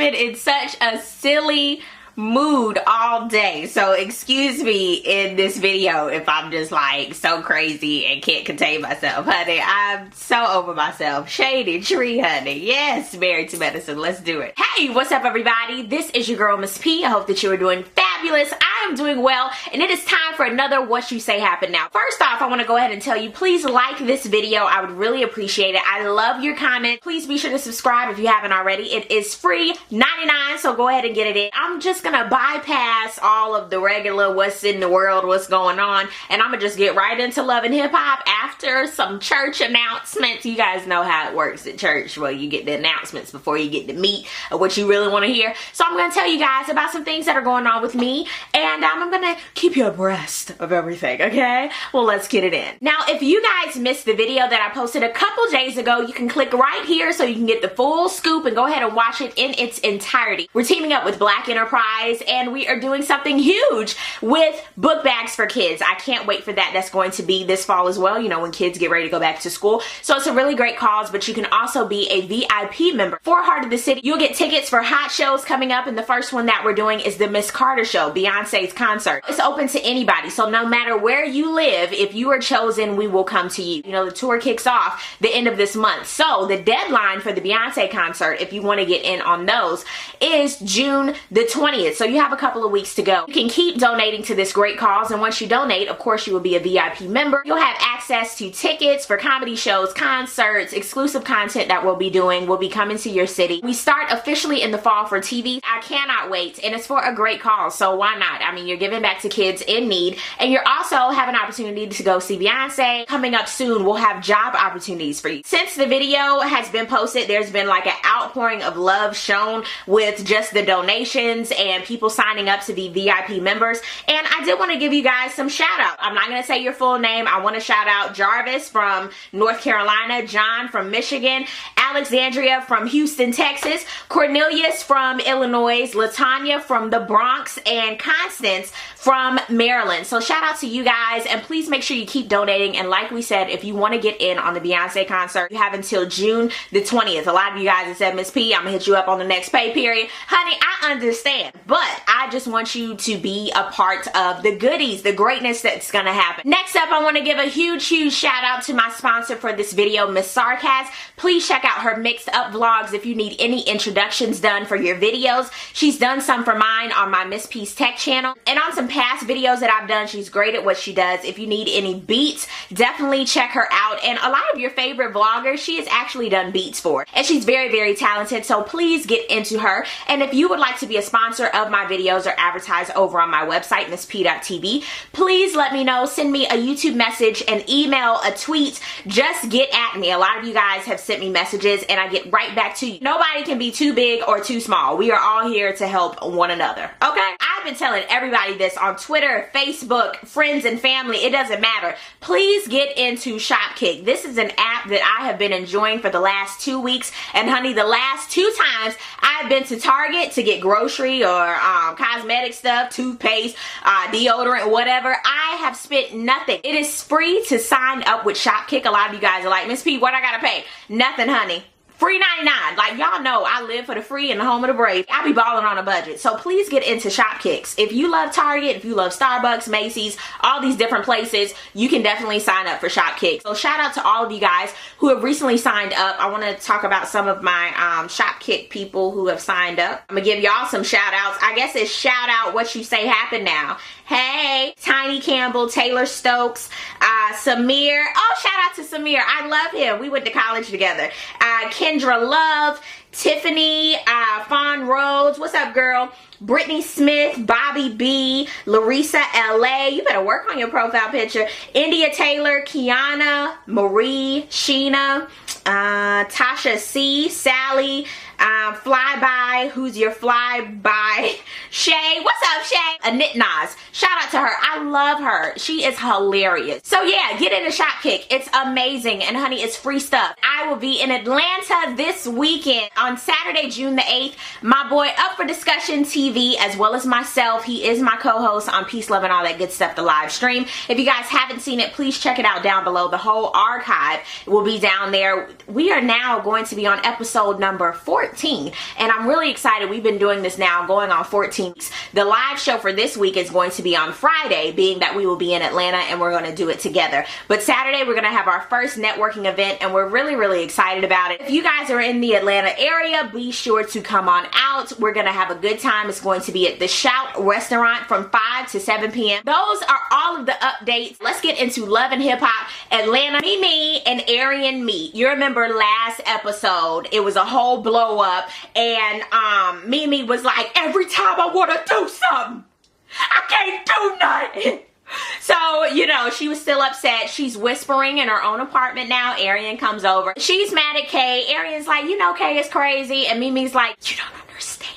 been in such a silly mood all day, so excuse me in this video if I'm just like so crazy and can't contain myself, honey. I'm so over myself. Shady tree, honey. Yes, married to medicine. Let's do it. Hey, what's up, everybody? This is your girl, Miss P. I hope that you are doing fabulous. I am doing well, and it is time for another What You Say Happen Now. First off, I want to go ahead and tell you, please like this video. I would really appreciate it. I love your comments. Please be sure to subscribe if you haven't already. It is free, 99, so go ahead and get it in. I'm just gonna bypass all of the regular what's in the world, what's going on, and I'm gonna just get right into love and hip hop after some church announcements. You guys know how it works at church. Well, you get the announcements before you get the meat of what you really want to hear. So I'm gonna tell you guys about some things that are going on with me, and I'm gonna keep you abreast of everything, okay? Well, let's get it in. Now, if you guys missed the video that I posted a couple days ago, you can click right here so you can get the full scoop and go ahead and watch it in its entirety. We're teaming up with Black Enterprise, and we are doing something huge with book bags for kids. I can't wait for that. That's going to be this fall as well, you know, when kids get ready to go back to school. So it's a really great cause, but you can also be a VIP member. For Heart of the City, you'll get tickets for hot shows coming up, and the first one that we're doing is the Miss Carter Show, Beyonce's concert. It's open to anybody, so no matter where you live, if you are chosen, we will come to you. You know, the tour kicks off the end of this month, so the deadline for the Beyonce concert, if you want to get in on those, is June the 20th. So you have a couple of weeks to go. You can keep donating to this great cause, and once you donate, of course, you will be a VIP member. You'll have access to tickets for comedy shows, concerts, exclusive content that we'll be doing. Will be coming to your city. We start officially in the fall for TV. I cannot wait, and it's for a great cause, so why not? I mean, you're giving back to kids in need, and you're also have an opportunity to go see Beyonce. Coming up soon, we'll have job opportunities for you. Since the video has been posted, there's been like an outpouring of love shown with just the donations and people signing up to be VIP members, and I did want to give you guys some shout out. I'm not going to say your full name. I want to shout out Jarvis from North Carolina, John from Michigan, Alexandria from Houston, Texas, Cornelius from Illinois, Latanya from the Bronx, and Constance from Maryland. So shout out to you guys, and please make sure you keep donating. And like we said, if you want to get in on the Beyonce concert, you have until June the 20th. A lot of you guys have said, Miss P, I'm gonna hit you up on the next pay period. Honey, I understand, but I just want you to be a part of the goodies, the greatness that's gonna happen. Next up, I want to give a huge shout out to my sponsor for this video, Miss Sarkaz. Please check out her mixed up vlogs if you need any introductions done for your videos. She's done some for mine on my Miss P's Tech channel, and on some past videos that I've done. She's great at what she does. If you need any beats, definitely check her out. And a lot of your favorite vloggers, she has actually done beats for, and she's very talented, so please get into her. And if you would like to be a sponsor of my videos or advertise over on my website, misspea.tv, please let me know. Send me a YouTube message, an email, a tweet. Just get at me. A lot of you guys have sent me messages, and I get right back to you. Nobody can be too big or too small. We are all here to help one another, okay? I've been telling everybody this on Twitter, Facebook, friends and family. It doesn't matter. Please get into Shopkick. This is an app that I have been enjoying for the last 2 weeks, and honey, the last 2 times I've been to Target to get grocery or cosmetic stuff, toothpaste, deodorant, whatever, I have spent nothing. It is free to sign up with Shopkick. A lot of you guys are like, Miss P, what I gotta pay? Nothing, honey. Free 99. Like, y'all know I live for the free in the home of the brave. I be balling on a budget. So please get into Shopkicks. If you love Target, if you love Starbucks, Macy's, all these different places, you can definitely sign up for Shopkicks. So shout out to all of you guys who have recently signed up. I want to talk about some of my Shopkick people who have signed up. I'm going to give y'all some shout outs. I guess it's shout out What You Say Happen Now. Hey, Tiny Campbell, Taylor Stokes, Samir. Oh, shout out to Samir. I love him. We went to college together. Kendra Love, Tiffany, Fawn Rhodes. What's up, girl? Brittany Smith, Bobby B, Larissa LA. You better work on your profile picture. India Taylor, Kiana, Marie, Sheena, Tasha C, Sally, Flyby, who's your flyby, Shay. What's up, Shay? Anit Nas. Shout out to her. I love her. She is hilarious. So yeah, get into Shopkick. It's amazing, and honey, it's free stuff. I will be in Atlanta this weekend on Saturday, June the 8th. My boy Up for Discussion TV, as well as myself. He is my co-host on Peace, Love, and All That Good Stuff, the live stream. If you guys haven't seen it, please check it out down below. The whole archive will be down there. We are now going to be on episode number 14. 14. And I'm really excited. We've been doing this now going on 14 weeks. The live show for this week is going to be on Friday, being that we will be in Atlanta and we're going to do it together. But Saturday we're going to have our first networking event and we're really excited about it. If you guys are in the Atlanta area, be sure to come on out. We're going to have a good time. It's going to be at the Shout restaurant from 5 to 7 p.m. Those are all of the updates. Let's get into Love and Hip Hop Atlanta. Mimi and Arian meet. You remember last episode, it was a whole blow up and Mimi was like, every time I want to do something, I can't do nothing. So, you know, she was still upset. She's whispering in her own apartment now. Arian comes over. She's mad at Kay. Arian's like, you know, Kay is crazy. And Mimi's like, you don't understand.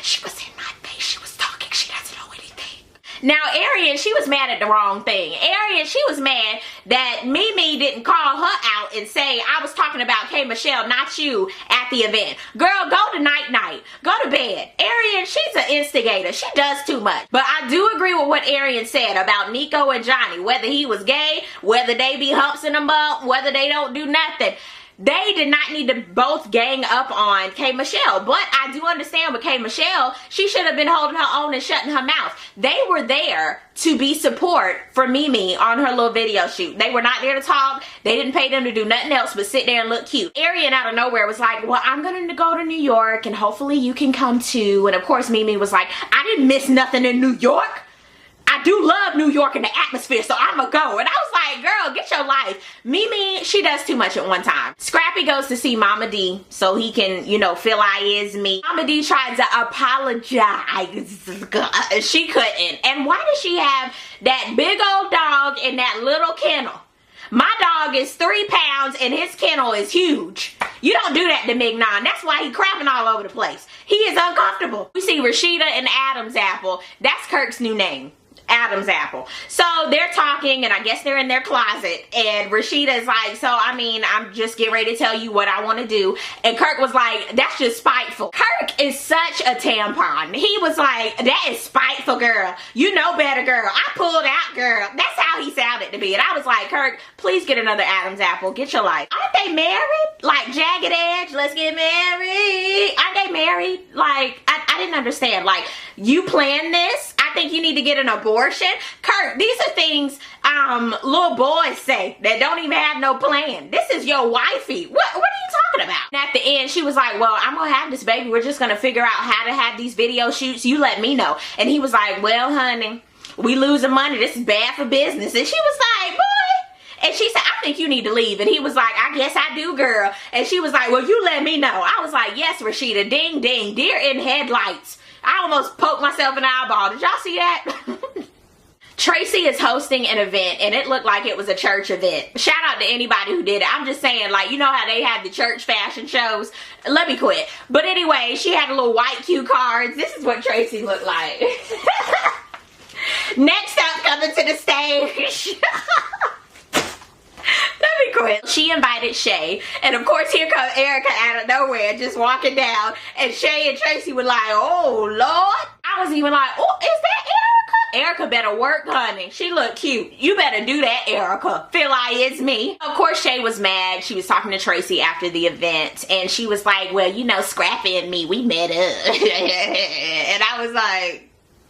She was in my face. She was talking. She doesn't know anything. Now, Arian, she was mad at the wrong thing. Arian, she was mad that Mimi didn't call her out and say, I was talking about K. Michelle, not you, at the event. Girl, go to night-night. Go to bed. Arian, she's an instigator. She does too much. But I do agree with what Arian said about Nico and Johnny. Whether he was gay, whether they be humpsing them up, whether they don't do nothing. They did not need to both gang up on K. Michelle. But I do understand with K. Michelle, she should have been holding her own and shutting her mouth. They were there to be support for Mimi on her little video shoot. They were not there to talk. They didn't pay them to do nothing else but sit there and look cute. Arian out of nowhere was like, well, I'm going to go to New York and hopefully you can come too. And of course, Mimi was like, I didn't miss nothing in New York. I do love New York and the atmosphere, so I'ma go. And I was like, girl, get your life. Mimi, she does too much at one time. Scrappy goes to see Mama D so he can, you know, feel I is me. Mama D tried to apologize. She couldn't. And why does she have that big old dog in that little kennel? My dog is 3 pounds and his kennel is huge. You don't do that to Mignon. That's why he's crapping all over the place. He is uncomfortable. We see Rashida and Adam's Apple. That's Kirk's new name. Adam's Apple. So they're talking and I guess they're in their closet and Rashida's like, so I mean, I'm just getting ready to tell you what I want to do. And Kirk was like, that's just spiteful. Kirk is such a tampon. He was like, that is spiteful, girl. You know better, girl. I pulled out, girl. That's how he sounded to me. And I was like, Kirk, please get another Adam's Apple. Get your life. Aren't they married? Like Jagged Edge, let's get married. Aren't they married? Like, I didn't understand. Like, you planned this? I think you need to get an abortion. Kirk, these are things little boys say that don't even have no plan. This is your wifey. What are you talking about? And at the end, she was like, well, I'm gonna have this baby. We're just gonna figure out how to have these video shoots. You let me know. And he was like, well, honey, we losing money. This is bad for business. And she was like, boy. And she said, I think you need to leave. And he was like, I guess I do, girl. And she was like, well, you let me know. I was like, yes, Rashida. Ding, ding. Deer in headlights. I almost poked myself in the eyeball. Did y'all see that? Tracy is hosting an event and it looked like it was a church event. Shout out to anybody who did it. I'm just saying, like, you know how they have the church fashion shows? Let me quit. But anyway, she had a little white cue cards. This is what Tracy looked like. Next up, coming to the stage. Let me quit. She invited Shay, and of course here comes Erica out of nowhere just walking down, and Shay and Tracy were like, oh Lord. I was even like, oh, is that Erica? Erica better work, honey. She look cute. You better do that, Erica. Feel like it's me. Of course Shay was mad. She was talking to Tracy after the event, and she was like, well, you know, Scrappy and me, we met up. And I was like,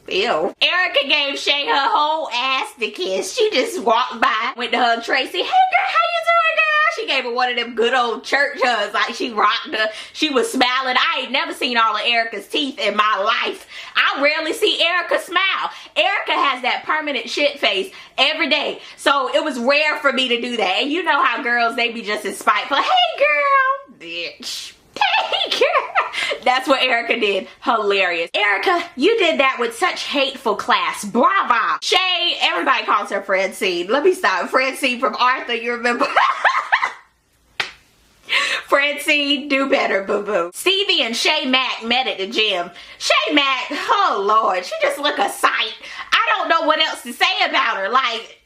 ew. Erica gave Shay her whole ass to kiss. She just walked by, went to hug Tracy. Hey girl, how you doing, girl? She gave her one of them good old church hugs. Like she rocked her. She was smiling. I ain't never seen all of Erica's teeth in my life. I rarely see Erica smile. Erica has that permanent shit face every day. So it was rare for me to do that. And you know how girls, they be just as spiteful. Hey girl, bitch. Hey girl. That's what Erica did. Hilarious. Erica, you did that with such hateful class. Bravo. Shay, everybody calls her Francine. Let me stop. Francine from Arthur, you remember? Francine, do better, boo-boo. Stevie and Shay Mack met at the gym. Shay Mack, oh Lord, she just look a sight. I don't know what else to say about her. Like,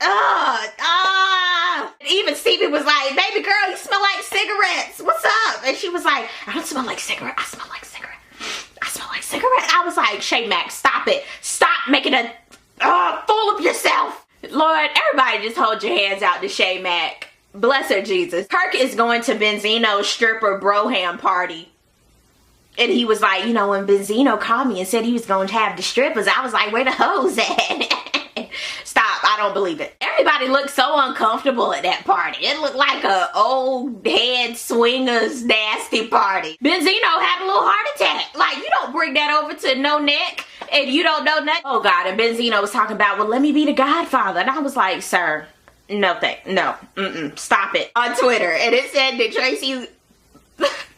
Even Stevie was like, baby girl, you smell like cigarettes. What's up? And she was like, I don't smell like cigarette. I smell like cigarette. I smell like cigarette. I was like, Shay Mack, stop it. Stop making a fool of yourself. Lord, everybody just hold your hands out to Shay Mack. Bless her, Jesus. Kirk is going to Benzino's stripper broham party. And he was like, you know, when Benzino called me and said he was going to have the strippers, I was like, where the hoes at? Stop, I don't believe it. Everybody looked so uncomfortable at that party. It looked like a old head swingers nasty party. Benzino had a little heart attack. Like, you don't bring that over to no neck and you don't know nothing. Oh God, and Benzino was talking about, well, let me be the godfather. And I was like, sir, no, stop it. On Twitter, and it said that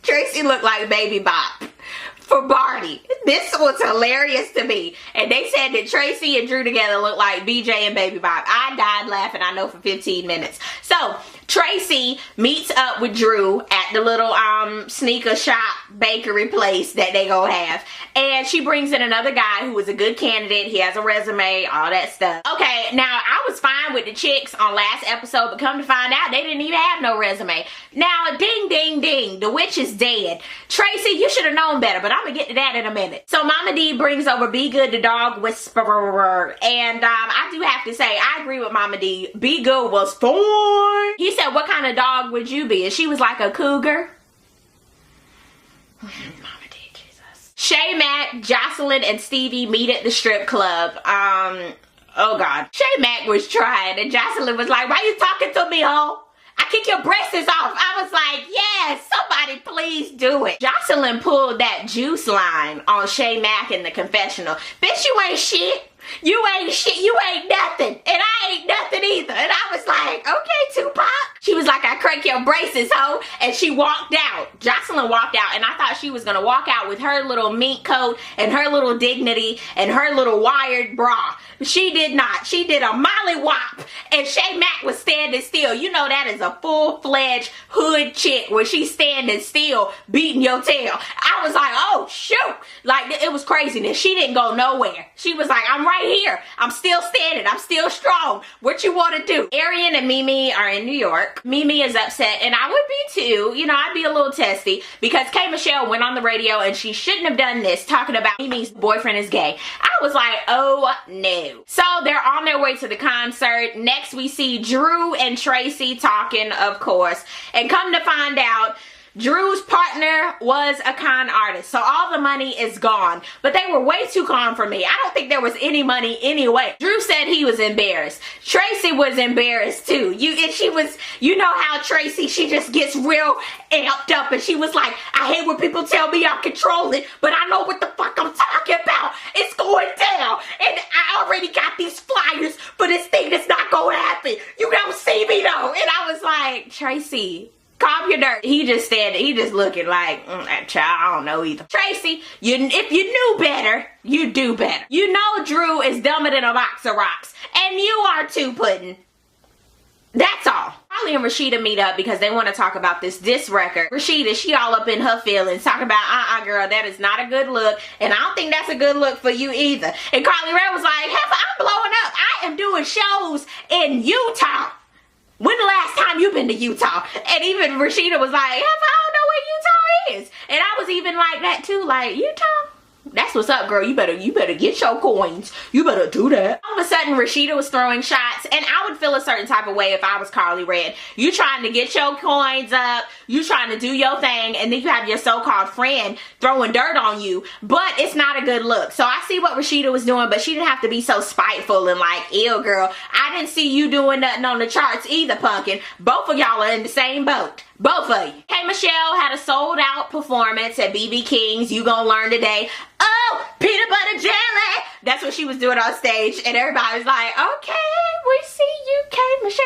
Tracy looked like Baby Bop for Barney. This was hilarious to me. And they said that Tracy and Drew together looked like BJ and Baby Bop. I died laughing, I know, for 15 minutes. So Tracy meets up with Drew at the little sneaker shop bakery place that they go have. And she brings in another guy who is a good candidate. He has a resume, all that stuff. Okay, now I was fine with the chicks on last episode, but come to find out, they didn't even have no resume. Now, ding, ding, ding, the witch is dead. Tracy, you should have known better, but I'm gonna get to that in a minute. So Mama D brings over Be Good the Dog Whisperer. And I do have to say, I agree with Mama D. Be Good was fine. He said, what kind of dog would you be? And she was like, a cougar. Mama D, Jesus. Shay, Mac, Jocelyn, and Stevie meet at the strip club. Oh God. Shay Mac was trying, and Jocelyn was like, why you talking to me, ho? I kick your braces off. I was like, yes, somebody please do it. Jocelyn pulled that juice line on Shay Mac in the confessional. Bitch, you ain't shit. You ain't shit. You ain't nothing. And I ain't nothing either. And I was like, okay, Tupac. She was like, I crank your braces, ho. And she walked out. Jocelyn walked out. And I thought she was going to walk out with her little mink coat and her little dignity and her little wired bra. She did not. She did a molly wop. And Shay Mac was standing still. You know that is a full-fledged hood chick where she's standing still beating your tail. I was like, oh, shoot. Like, it was craziness. She didn't go nowhere. She was like, I'm right here. I'm still standing. I'm still strong. What you want to do? Arian and Mimi are in New York. Mimi is upset, and I would be too. You know, I'd be a little testy because K. Michelle went on the radio and she shouldn't have done this, talking about Mimi's boyfriend is gay. I was like, oh no. So they're on their way to the concert. Next we see Drew and Tracy talking, of course, and come to find out, Drew's partner was a con artist, so all the money is gone. But they were way too calm for me. I don't think there was any money anyway. Drew said he was embarrassed. Tracy was embarrassed too. You know how Tracy, she just gets real amped up, and she was like, I hate when people tell me I'm controlling, but I know what the fuck I'm talking about. It's going down, and I already got these flyers for this thing that's not gonna happen. You don't see me though. And I was like, Tracy, calm your nerves. He just looking like, child, I don't know either. Tracy, if you knew better, you do better. You know Drew is dumber than a box of rocks. And you are too, Puddin'. That's all. Holly and Rashida meet up because they want to talk about this diss record. Rashida, she all up in her feelings, talking about, girl, that is not a good look. And I don't think that's a good look for you either. And Carly Rae was like, Heifer, I'm blowing up. I am doing shows in Utah. When the last time you been to Utah? And even Rashida was like, I don't know where Utah is. And I was even like that too, like, Utah? That's what's up, girl. You better get your coins. You better do that. All of a sudden, Rashida was throwing shots, and I would feel a certain type of way if I was Carly Rae. You trying to get your coins up, you trying to do your thing, and then you have your so-called friend throwing dirt on you, but it's not a good look. So I see what Rashida was doing, but she didn't have to be so spiteful and like, ew, girl. I didn't see you doing nothing on the charts either, Pumpkin. Both of y'all are in the same boat. Both of you. K. Michelle had a sold out performance at BB King's You Gonna Learn Today. Oh, peanut butter jelly. That's what she was doing on stage. And everybody was like, okay, we see you, K. Michelle.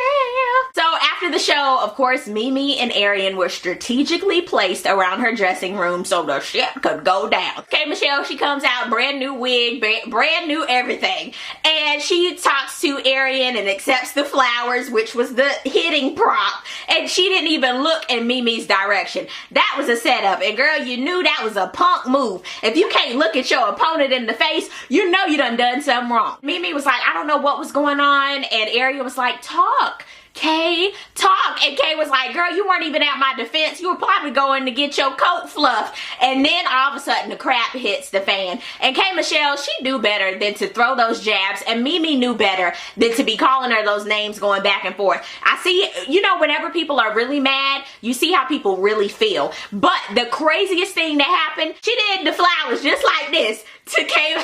So after the show, of course, Mimi and Arian were strategically placed around her dressing room so the shit could go down. K. Michelle, she comes out, brand new wig, brand new everything. And she talks to Arian and accepts the flowers, which was the hitting prop. And she didn't even look in Mimi's direction. That was a setup. And girl, you knew that was a punk move. If you can't look at your opponent in the face, you know you done something wrong. Mimi was like, I don't know what was going on. And Arian was like, talk Kay, talk. And Kay was like, girl, you weren't even at my defense. You were probably going to get your coat fluffed. And then all of a sudden the crap hits the fan. And Kay Michelle, she knew better than to throw those jabs. And Mimi knew better than to be calling her those names going back and forth. I see, you know, whenever people are really mad, you see how people really feel. But the craziest thing that happened, she did the flowers just like this to Kay.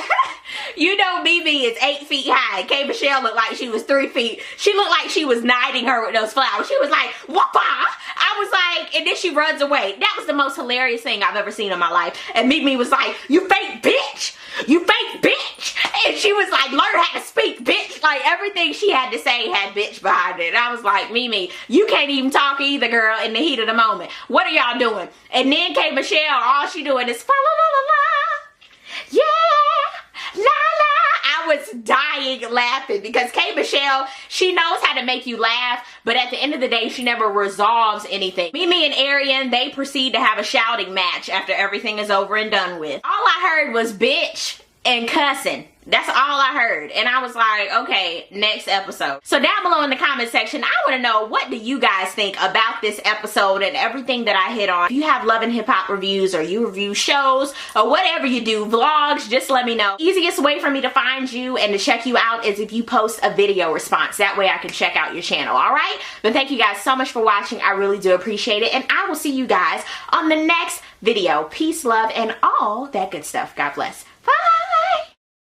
You know, Mimi is 8 feet high. Kay Michelle looked like she was 3 feet. She looked like she was knighting her with those flowers. She was like, whoopah. I was like, and then she runs away. That was the most hilarious thing I've ever seen in my life. And Mimi was like, you fake bitch. You fake bitch. And she was like, learn how to speak, bitch. Like, everything she had to say had bitch behind it. And I was like, Mimi, you can't even talk either, girl, in the heat of the moment. What are y'all doing? And then Kay Michelle, all she doing is fa la la la la. Yeah, la la. I was dying laughing because Kay Michelle, she knows how to make you laugh, but at the end of the day, she never resolves anything. Mimi and Arian, they proceed to have a shouting match after everything is over and done with. All I heard was bitch and cussing. That's all I heard. And I was like, okay, next episode. So down below in the comment section, I want to know, what do you guys think about this episode and everything that I hit on? If you have Love and Hip Hop reviews, or you review shows, or whatever you do, vlogs, just let me know. Easiest way for me to find you and to check you out is if you post a video response. That way I can check out your channel, alright? But thank you guys so much for watching. I really do appreciate it. And I will see you guys on the next video. Peace, love, and all that good stuff. God bless. Bye!